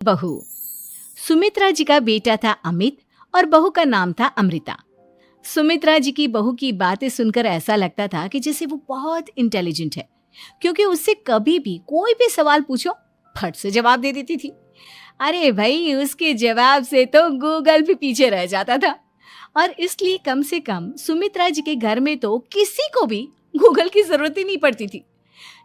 बहू। सुमित्रा जी का बेटा था अमित और बहू का नाम था अमृता। सुमित्रा जी की बहू की बातें सुनकर ऐसा लगता था कि जैसे वो बहुत इंटेलिजेंट है, क्योंकि उससे कभी भी कोई भी सवाल पूछो फट से जवाब दे देती थी। अरे भाई, उसके जवाब से तो गूगल भी पीछे रह जाता था। और इसलिए कम से कम सुमित्रा जी के घर में तो किसी को भी गूगल की जरूरत ही नहीं पड़ती थी।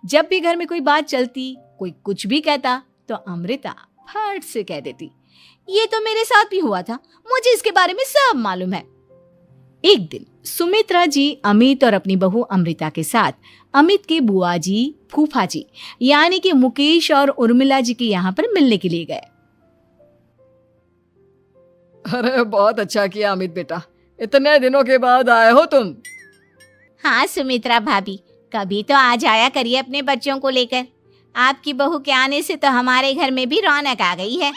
जब भी घर में कोई बात चलती, कोई कुछ भी कहता, तो अमृता फट से कह देती, ये तो मेरे साथ भी हुआ था, मुझे इसके बारे में सब मालूम है। एक दिन सुमित्रा जी अमित और अपनी बहू अमृता के साथ अमित के बुआ जी, फूफा जी यानी कि मुकेश और उर्मिला जी के यहाँ पर मिलने के लिए गए। अरे बहुत अच्छा किया अमित बेटा, इतने दिनों के बाद आए हो तुम। हाँ सुमित्रा भाभी, कभी तो आ जाया करिए अपने बच्चों को लेकर। आपकी बहू के आने से तो हमारे घर में भी रौनक आ गई है।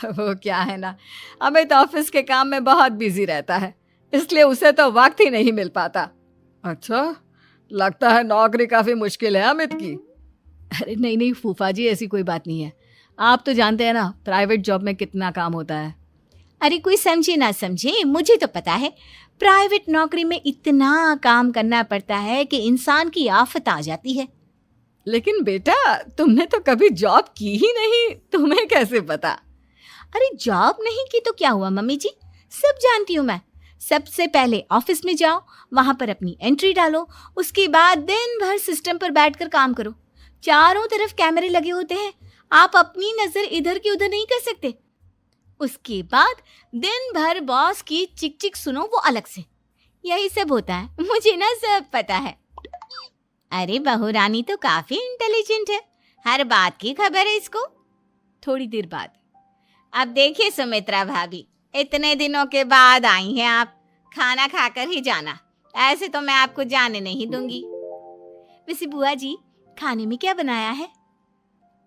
वो क्या है ना, अमित ऑफिस के काम में बहुत बिजी रहता है, इसलिए उसे तो वक्त ही नहीं मिल पाता। अच्छा, लगता है नौकरी काफी मुश्किल है अमित की। अरे नहीं नहीं फूफा जी, ऐसी कोई बात नहीं है। आप तो जानते हैं ना, प्राइवेट जॉब में कितना काम होता है। अरे कोई समझे ना समझे, मुझे तो पता है प्राइवेट नौकरी में इतना काम करना पड़ता है कि इंसान की आफत आ जाती है। लेकिन बेटा, तुमने तो कभी जॉब की ही नहीं, तुम्हें कैसे पता? अरे जॉब नहीं की तो क्या हुआ मम्मी जी, सब जानती हूँ मैं। सबसे पहले ऑफिस में जाओ, वहां पर अपनी एंट्री डालो, उसके बाद दिन भर सिस्टम पर बैठकर काम करो। चारों तरफ कैमरे लगे होते हैं, आप अपनी नजर इधर की उधर नहीं कर सकते। उसके बाद दिन भर बॉस की चिक चिक सुनो, वो अलग से। यही सब होता है, मुझे ना सब पता है। अरे बहू रानी तो काफी इंटेलिजेंट है, हर बात की खबर है इसको। थोड़ी देर बाद, अब देखिए सुमित्रा भाभी, इतने दिनों के बाद आई हैं आप, खाना खाकर ही जाना, ऐसे तो मैं आपको जाने नहीं दूंगी। वैसे बुआ जी, खाने में क्या बनाया है?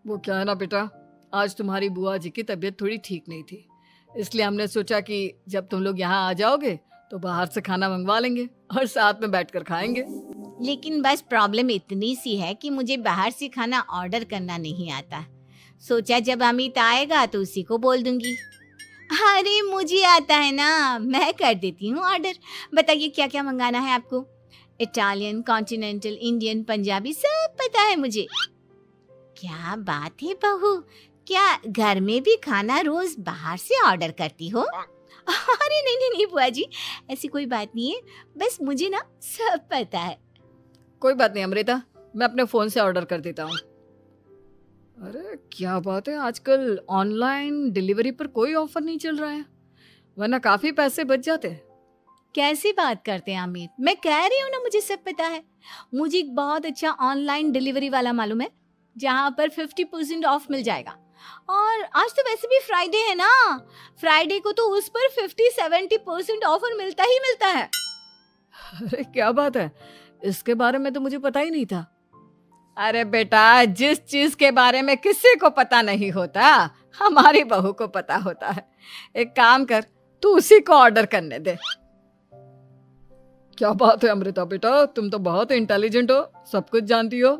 वो क्या है ना बेटा, आज तुम्हारी बुआ जी की तबीयत थोड़ी ठीक नहीं थी, इसलिए हमने सोचा कि जब तुम लोग यहाँ आ जाओगे तो बाहर से खाना मंगवा लेंगे और साथ में बैठकर खाएंगे। लेकिन बस प्रॉब्लम इतनी सी है कि मुझे बाहर से खाना ऑर्डर करना नहीं आता। सोचा जब अमित आएगा तो उसी को बोल दूंगी। अरे मुझे आता है ना, मैं कर देती हूँ ऑर्डर। बताइए क्या क्या मंगाना है आपको? इटालियन, कॉन्टिनेंटल, इंडियन, पंजाबी, सब पता है मुझे। क्या बात है बहू, क्या घर में भी खाना रोज बाहर से ऑर्डर करती हो? अरे नहीं नहीं नहीं बुआ जी, ऐसी कोई बात नहीं है, बस मुझे ना सब पता है। कोई बात नहीं अमृता, मैं अपने फोन से ऑर्डर कर देता हूँ। अरे क्या बात है, आजकल ऑनलाइन डिलीवरी पर कोई ऑफर नहीं चल रहा है, वरना काफी पैसे बच जाते हैं। कैसी बात करते हैं अमित, मैं कह रही हूँ ना मुझे सब पता है। मुझे एक बहुत अच्छा ऑनलाइन डिलीवरी वाला मालूम है, जहाँ पर 50% ऑफ मिल जाएगा। और आज तो वैसे भी फ्राइडे है ना, फ्राइडे को तो उस पर 50-70% ऑफर मिलता ही मिलता है। अरे क्या बात है, इसके बारे में तो मुझे पता ही नहीं था। अरे बेटा, जिस चीज के बारे में किसी को पता नहीं होता, हमारी बहू को पता होता है। एक काम कर, तू उसी को ऑर्डर करने दे। क्या बात है अमृता बेटा, तुम तो बहुत इंटेलिजेंट हो, सब कुछ जानती हो।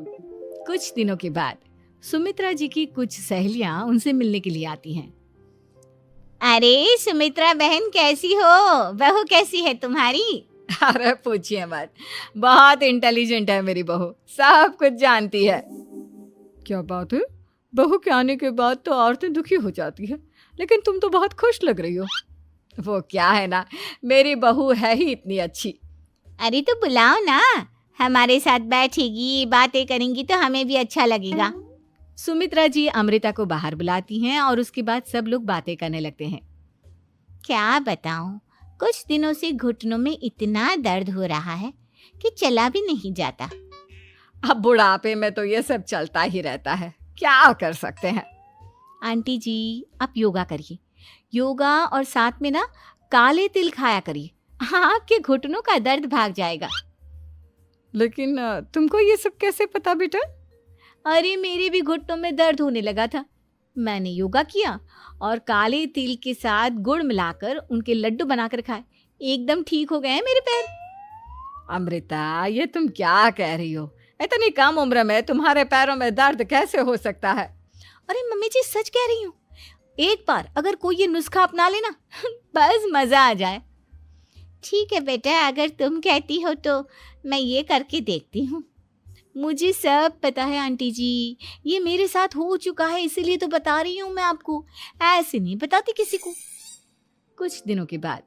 कुछ दिनों के बाद सुमित्रा जी की कुछ सहेलियां उनसे मिलने के लिए आती हैं। अरे सुमित्रा बहन कैसी हो, बहू कैसी है तुम्हारी? अरे पूछिए मत, बहुत इंटेलिजेंट है मेरी बहू, सब कुछ जानती है। क्या बात है, बहू के आने के बाद तो औरतें दुखी हो जाती है, लेकिन तुम तो बहुत खुश लग रही हो। वो क्या है ना, मेरी बहू है ही इतनी अच्छी। अरे तो बुलाओ ना, हमारे साथ बैठेगी, बातें करेंगी तो हमें भी अच्छा लगेगा। सुमित्रा जी अमृता को बाहर बुलाती हैं और उसके बाद सब लोग बातें करने लगते हैं। क्या बताऊं, कुछ दिनों से घुटनों में इतना दर्द हो रहा है कि चला भी नहीं जाता। अब बुढ़ापे में तो ये सब चलता ही रहता है, क्या कर सकते हैं। आंटी जी, आप योगा करिए, योगा और साथ में ना काले तिल खाया करिए, आपके घुटनों का दर्द भाग जाएगा। लेकिन तुमको ये सब कैसे पता बेटा? अरे मेरे भी घुटनों में दर्द होने लगा था, मैंने योगा किया और काले तिल के साथ गुड़ मिलाकर उनके लड्डू बनाकर खाए, एकदम ठीक हो गए हैं मेरे पैर। अमृता, ये तुम क्या कह रही हो? इतनी कम उम्र में तुम्हारे पैरों में दर्द कैसे हो सकता है? अरे मम्मी जी, सच कह रही हूँ, एक बार अगर कोई ये नुस्खा अपना लेना बस मजा आ जाए। ठीक है बेटा, अगर तुम कहती हो तो मैं ये करके देखती हूँ। मुझे सब पता है आंटी जी, ये मेरे साथ हो चुका है, इसीलिए तो बता रही हूँ मैं आपको, ऐसे नहीं बताती किसी को। कुछ दिनों के बाद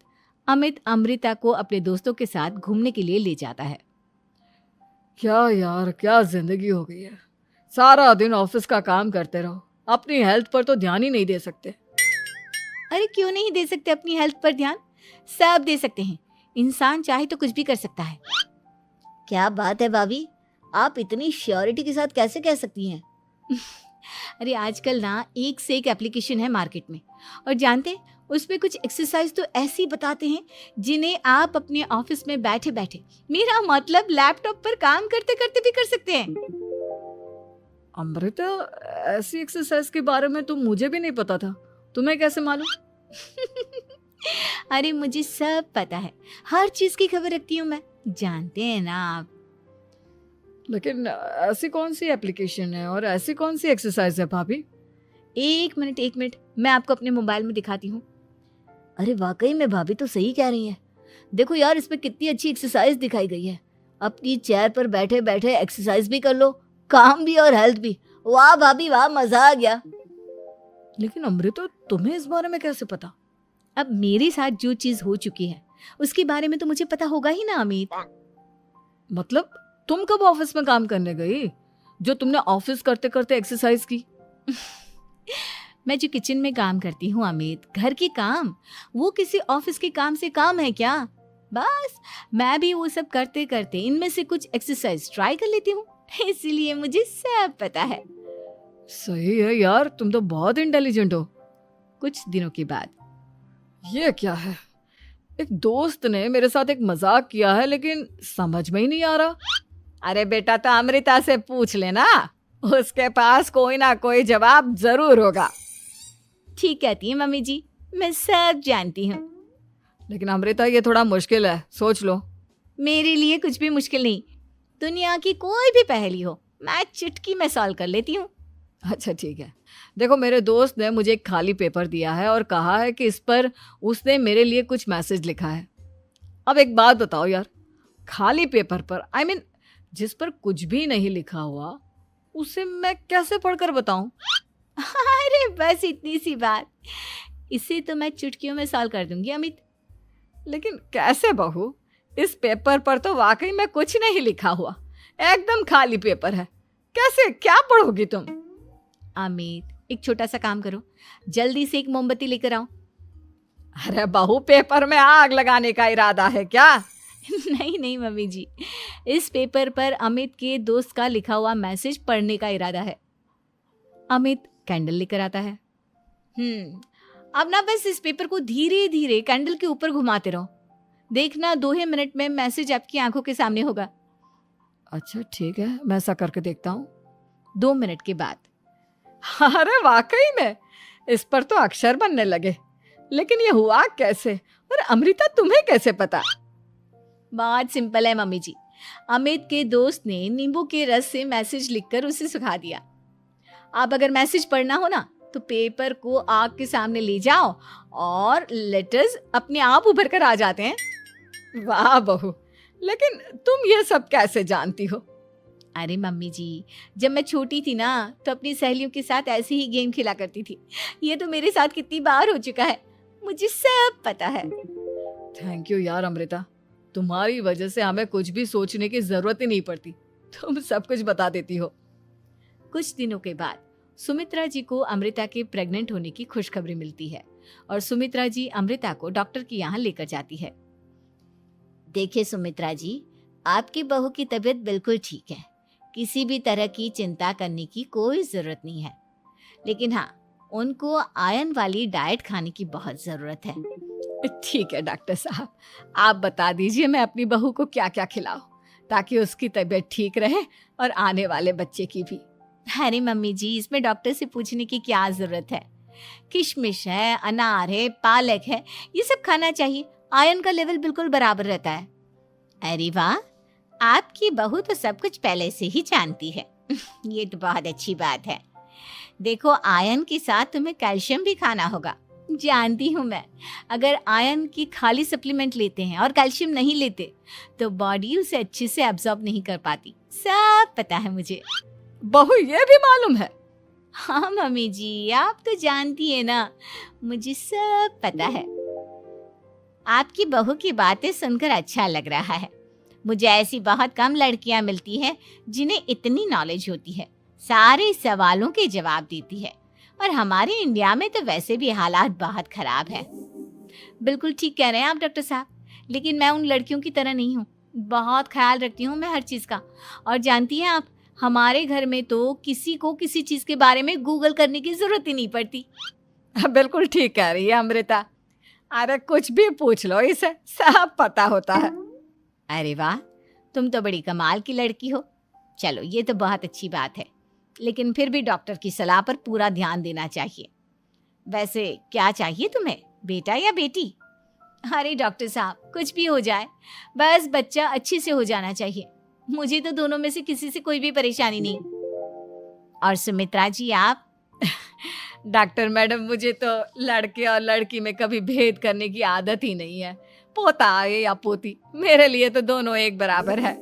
अमित अमृता को अपने दोस्तों के साथ घूमने के लिए ले जाता है। क्या यार, क्या जिंदगी हो गई है। सारा दिन ऑफिस का काम करते रहो, अपनी हेल्थ पर तो ध्यान ही नहीं दे सकते। अरे क्यों नहीं दे सकते अपनी हेल्थ पर ध्यान, सब दे सकते हैं। इंसान चाहे तो कुछ भी कर सकता है। क्या बात है भाभी, आप इतनी श्योरिटी के साथ कैसे कह सकती हैं? अरे आजकल ना एक से एक एप्लीकेशन है मार्केट में, और जानते हैं उसमें कुछ एक्सरसाइज तो ऐसी बताते हैं जिन्हें आप अपने ऑफिस में बैठे बैठे, मेरा मतलब लैपटॉप पर काम करते करते भी कर सकते हैं। अमृता, ऐसी एक्सरसाइज के बारे में तो मुझे भी नहीं पता था, तुम्हें कैसे मालूम? अरे मुझे सब पता है, हर चीज की खबर रखती हूँ मैं, जानते हैं ना आप। लेकिन ऐसी कौन सी एप्लीकेशन है और ऐसी कौन सी एक्सरसाइज है भाभी? एक मिनट, मैं आपको अपने मोबाइल में दिखाती हूँ। अरे वाकई में भाभी तो सही कह रही हैं। देखो यार, इसमें कितनी अच्छी एक्सरसाइज दिखाई गई है। अपनी चेयर पर बैठे बैठे एक्सरसाइज भी कर लो, काम भी और हेल्थ भी। वाह भाभी वाह, मजा आ गया। लेकिन अमृता, तुम्हें इस बारे में कैसे पता? अब मेरे साथ जो चीज हो चुकी है उसके बारे में तो मुझे पता होगा ही ना अमित। मतलब तुम कब ऑफिस में काम करने गई जो तुमने ऑफिस करते करते एक्सरसाइज की? मैं जो किचन में काम करती हूँ अमित, घर के काम, वो किसी ऑफिस के काम से काम है क्या? बस मैं भी वो सब करते करते इनमें से कुछ एक्सरसाइज ट्राई कर लेती हूँ, इसीलिए मुझे सब पता है। सही है यार, तुम तो बहुत इंटेलिजेंट हो। कुछ दिनों के बाद, ये क्या है, एक दोस्त ने मेरे साथ एक मजाक किया है लेकिन समझ में ही नहीं आ रहा। अरे बेटा, तो अमृता से पूछ लेना, उसके पास कोई ना कोई जवाब जरूर होगा। ठीक कहती है मम्मी जी, मैं सब जानती हूँ। लेकिन अमृता, ये थोड़ा मुश्किल है, सोच लो। मेरे लिए कुछ भी मुश्किल नहीं, दुनिया की कोई भी पहेली हो मैं चुटकी में सॉल्व कर लेती हूँ। अच्छा ठीक है, देखो मेरे दोस्त ने मुझे एक खाली पेपर दिया है और कहा है कि इस पर उसने मेरे लिए कुछ मैसेज लिखा है। अब एक बात बताओ यार, खाली पेपर पर, आई मीन जिस पर कुछ भी नहीं लिखा हुआ, उसे मैं कैसे पढ़कर बताऊं? अरे बस इतनी सी बात, इसे तो मैं चुटकियों में सॉल्व कर दूंगी अमित। लेकिन कैसे बहू, इस पेपर पर तो वाकई में कुछ नहीं लिखा हुआ, एकदम खाली पेपर है, कैसे, क्या पढ़ोगी तुम? अमित, एक छोटा सा काम करो, जल्दी से एक मोमबत्ती लेकर आओ। अरे बहू, पेपर में आग लगाने का इरादा है क्या? नहीं मम्मी जी, इस पेपर पर अमित के दोस्त का लिखा हुआ मैसेज पढ़ने का इरादा है। अमित कैंडल लेकर आता है। अब ना बस इस पेपर को धीरे धीरे कैंडल के ऊपर घुमाते रहो, देखना 2 ही मिनट में मैसेज आपकी आंखों के सामने होगा। अच्छा ठीक है, मैं ऐसा करके देखता हूँ। 2 मिनट के बाद, अरे वाकई में इस पर तो अक्षर बनने लगे, लेकिन ये हुआ कैसे? और अमृता, तुम्हें कैसे पता? बहुत सिंपल है मम्मी जी, अमित के दोस्त ने नींबू के रस से मैसेज लिखकर उसे सुखा दिया। आप अगर मैसेज पढ़ना हो ना तो पेपर को आग के सामने ले जाओ और लेटर्स अपने आप उभर कर आ जाते हैं। वाह बहू, लेकिन तुम ये सब कैसे जानती हो? अरे मम्मी जी, जब मैं छोटी थी ना तो अपनी सहेलियों के साथ ऐसे ही गेम खेला करती थी। ये तो मेरे साथ कितनी बार हो चुका है, मुझे सब पता है। थैंक यू यार अमृता, तुम्हारी वजह से हमें कुछ भी सोचने की जरूरत ही नहीं पड़ती, तुम सब कुछ बता देती हो। कुछ दिनों के बाद सुमित्रा जी को अमृता के प्रेग्नेंट होने की खुशखबरी मिलती है और सुमित्रा जी अमृता को डॉक्टर के यहाँ लेकर जाती है। देखिए सुमित्रा जी, आपकी बहू की तबीयत बिल्कुल ठीक है, किसी भी तरह की चिंता करने की कोई जरूरत नहीं है। लेकिन हाँ, उनको आयरन वाली डाइट खाने की बहुत जरूरत है। ठीक है डॉक्टर साहब, आप बता दीजिए मैं अपनी बहू को क्या क्या खिलाऊं ताकि उसकी तबीयत ठीक रहे और आने वाले बच्चे की भी। अरे मम्मी जी, इसमें डॉक्टर से पूछने की क्या जरूरत है, किशमिश है, अनार है, पालक है, ये सब खाना चाहिए, आयरन का लेवल बिल्कुल बराबर रहता है। अरे वाह, आपकी बहू तो सब कुछ पहले से ही जानती है। ये तो बहुत अच्छी बात है। देखो, आयरन के साथ तुम्हें कैल्शियम भी खाना होगा। जानती हूँ मैं, अगर आयरन की खाली सप्लीमेंट लेते हैं और कैल्शियम नहीं लेते तो बॉडी उसे अच्छे से एब्जॉर्ब नहीं कर पाती। सब पता है मुझे। बहू ये भी मालूम है? हाँ मम्मी जी, आप तो जानती है ना, मुझे सब पता है। आपकी बहू की बातें सुनकर अच्छा लग रहा है। मुझे ऐसी बहुत कम लड़कियां मिलती हैं जिन्हें इतनी नॉलेज होती है, सारे सवालों के जवाब देती है। और हमारे इंडिया में तो वैसे भी हालात बहुत खराब है। बिल्कुल ठीक कह रहे हैं आप डॉक्टर साहब, लेकिन मैं उन लड़कियों की तरह नहीं हूँ। बहुत ख्याल रखती हूँ मैं हर चीज़ का। और जानती हैं आप, हमारे घर में तो किसी को किसी चीज़ के बारे में गूगल करने की ज़रूरत ही नहीं पड़ती। बिल्कुल ठीक कह रही है अमृता। अरे कुछ भी पूछ लो, इसे सब पता होता है। अरे वाह, तुम तो बड़ी कमाल की लड़की हो। चलो, ये तो बहुत अच्छी बात है, लेकिन फिर भी डॉक्टर की सलाह पर पूरा ध्यान देना चाहिए। वैसे क्या चाहिए तुम्हें, बेटा या बेटी? अरे डॉक्टर साहब, कुछ भी हो जाए, बस बच्चा अच्छे से हो जाना चाहिए। मुझे तो दोनों में से किसी से कोई भी परेशानी नहीं। और सुमित्रा जी, आप? डॉक्टर मैडम, मुझे तो लड़के और लड़की में कभी भेद करने की आदत ही नहीं है। पोता आए या पोती, मेरे लिए तो दोनों एक बराबर है।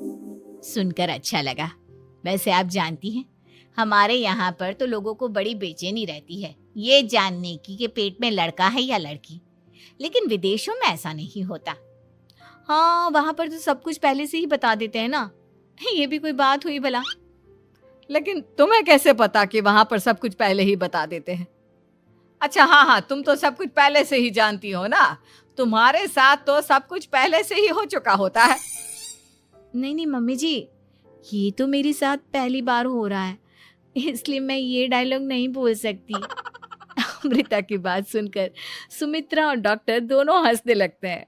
सुनकर अच्छा लगा। वैसे आप जानती हैं, हमारे यहाँ पर तो लोगों को बड़ी बेचैनी रहती है ये जानने की कि पेट में लड़का है या लड़की, लेकिन विदेशों में ऐसा नहीं होता। हाँ, वहाँ पर तो सब कुछ पहले से ही बता देते हैं ना। ये भी कोई बात हुई भला? लेकिन तुम्हें कैसे पता कि वहां पर सब कुछ पहले ही बता देते हैं? अच्छा हाँ, तुम तो सब कुछ पहले से ही जानती हो ना। तुम्हारे साथ तो सब कुछ पहले से ही हो चुका होता है। नहीं मम्मी जी, ये तो मेरे साथ पहली बार हो रहा है, इसलिए मैं ये डायलॉग नहीं बोल सकती। अमृता की बात सुनकर सुमित्रा और डॉक्टर दोनों हंसने लगते हैं।